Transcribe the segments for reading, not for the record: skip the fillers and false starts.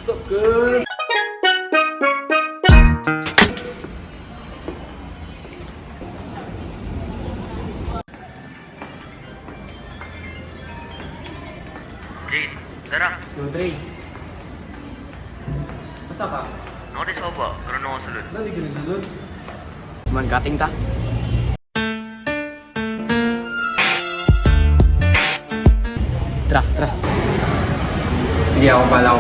What's up, good? Jade, tara. Yo, Dre. Asa ka? Ako di sa ba? Pero ako sulod. Nani ginisulod? Man kating ta. Tra. Sige, ako pala.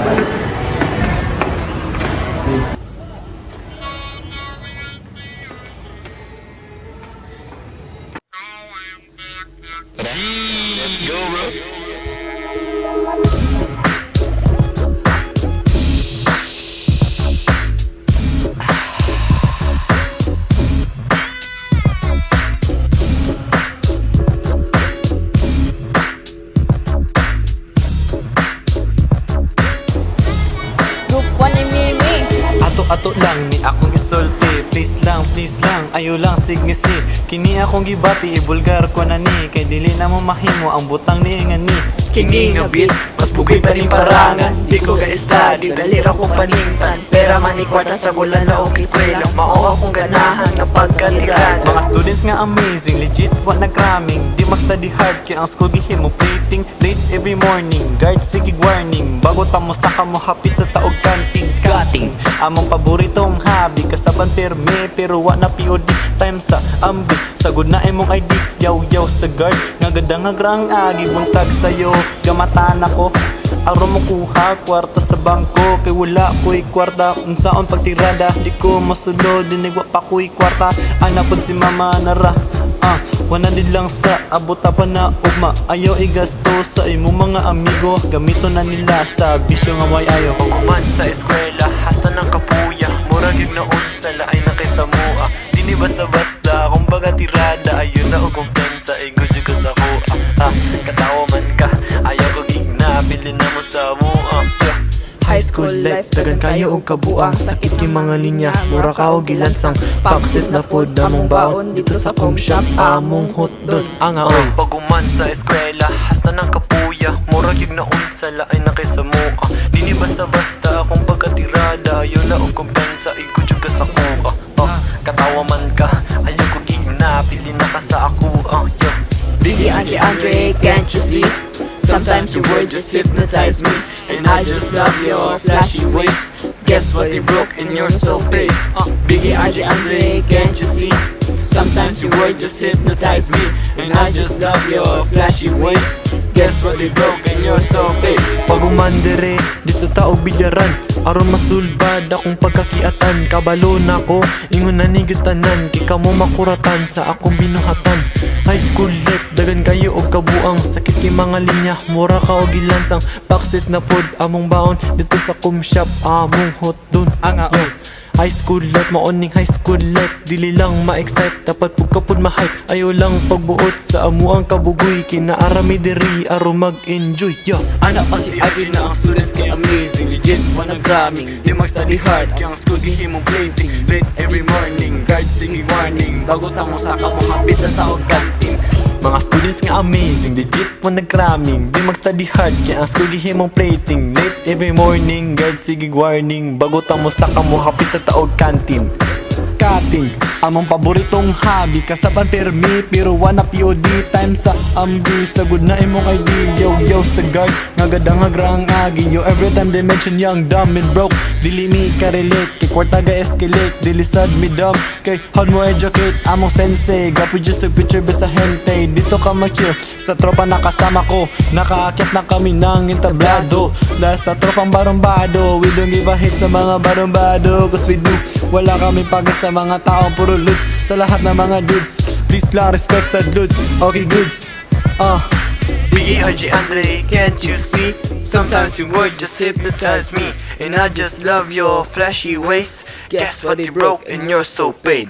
Ato lang ni akong isulti. Please lang, ayo lang signisi. Kini akong gibati, ibulgar ko na ni. Kay dili na mo mahimo ang butang ni nga ni. Kini nga beat, mas bugay pa rin parangan. Di ko ga-study, dali ra ko paningtan. Pera man kwarta sa gulan na o eskwela. Mao akong ganahan na pagkatirada. Mga students nga amazing, legit wa nag-cramming. Di mag-study hard, kaya ang school gihimo plating. Late every morning, guard sigig warning. Bago ta mo saka mo hapit sa taog kanting. Cutting, among paboritong hobby. Kasaban perme, pero wa na POD. Time sa ambi, sagod na imong ID. Yaw sa guard, nga ganda nga grang agi. Buntag sayo, gamatan ako. Aron mo kuha, kwarta sa bangko. Kay wala ko'y kwarta, unsaon pagtirada. Di ko masulod, dinigwa pa ko'y kwarta. Anapod si mama nara, 100 lang sa abota pa na ugma. Ayaw igasto sa imo mga amigo. Gamito na nila sa bisyo nga way ayo. Pagkuman sa eskwela, hasta ng kapuya. Murag yung naon sa laay na kay Samua. Dini basta-basta, kumbaga tirada. Ayun na o kumpensa, ingo dyan ka sa kuha. Katawa man ka, ayaw ko gigna. Pili na mo sa mua. High school life, dagan kayo og kabuang. Sakit kay mga linya, mura ka og gilansang. Paksit na pod among baon dito sa com shop. Among hotdog ang aoy. Pagkuman sa eskwela, hasta ng kapuya. Murag yung naon sa laay na kay Samua. Dini basta-basta, akong pagkatirada. Ayaw na o kumpensa, ingo dyan ka sa kuha. Katawa man ka, ayaw ko gigna. Pili na ka sa ako. Biggie, Andre, can't you see? Sometimes your words just hypnotize me. And I just love your flashy ways. Guess what, they broke and you're so paid. Biggie, Andre, can't you see? Sometimes your words just hypnotize me. And I just love your flashy ways. Guess what, they broke and you're so paid. Pagumandere, dito taog bilyaran. Aron masulbad akong pagkakiatan. Kabalo na ko, ingon na nigitanan. Kika mo makuratan sa akong binuhatan. High school life, dagan kayo og kabuang. Sakit kay mga linya, mura ka og gilansang. Paksit na pod among baon dito sa com shop. Among hotdog ang aon. High school life, maoning high school life. Dili lang ma-excite, dapat pagkapod ma-hype. Ayaw lang pagbuot sa amuang kabugoy. Kinaarami diri, aro mag-enjoy. Anak pa si Ate na ang students kay amazing. Legit, wanna gramming. Di mag-study hard, kaya ang school gihimong plating. Late every morning, guard singing warning. Bago tamo sa kamuhapit sa taog kanting. Mga students nga amazing, legit po nag-cramming. Di mag-study hard, kaya ang school gihimong plating. Late every morning, guard sigig warning. Bago tamo sa kamuhapit sa taog kantin. Cutting, among paboritong hobby. Kasaban permi, pero wana POD. Time sa ambi, sagod na imong ID. Yaw sa guard, nga gada nga grang agi. Yo, every time they mention young, dumb and broke. Dili mi ka-relate, kay kwarta ga-escalate. Dili sad mi dumb, kay how mo educate. Among sensei, gapo just sa picture besa hente. Dito ka mag-chill, sa tropa nakasama ko. Nakaakyat na kami ng entablado. Dahil sa tropang barumbado, we don't give a hit sa mga barumbado. Cause we do, wala kami pag sa mga taong puro loots. Sa lahat ng mga dudes, please lang respect sa dudes. Okay goods, Biggie, Andre, can't you see? Sometimes your words just hypnotize me. And I just love your flashy ways. Guess what, they broke and you're so paid.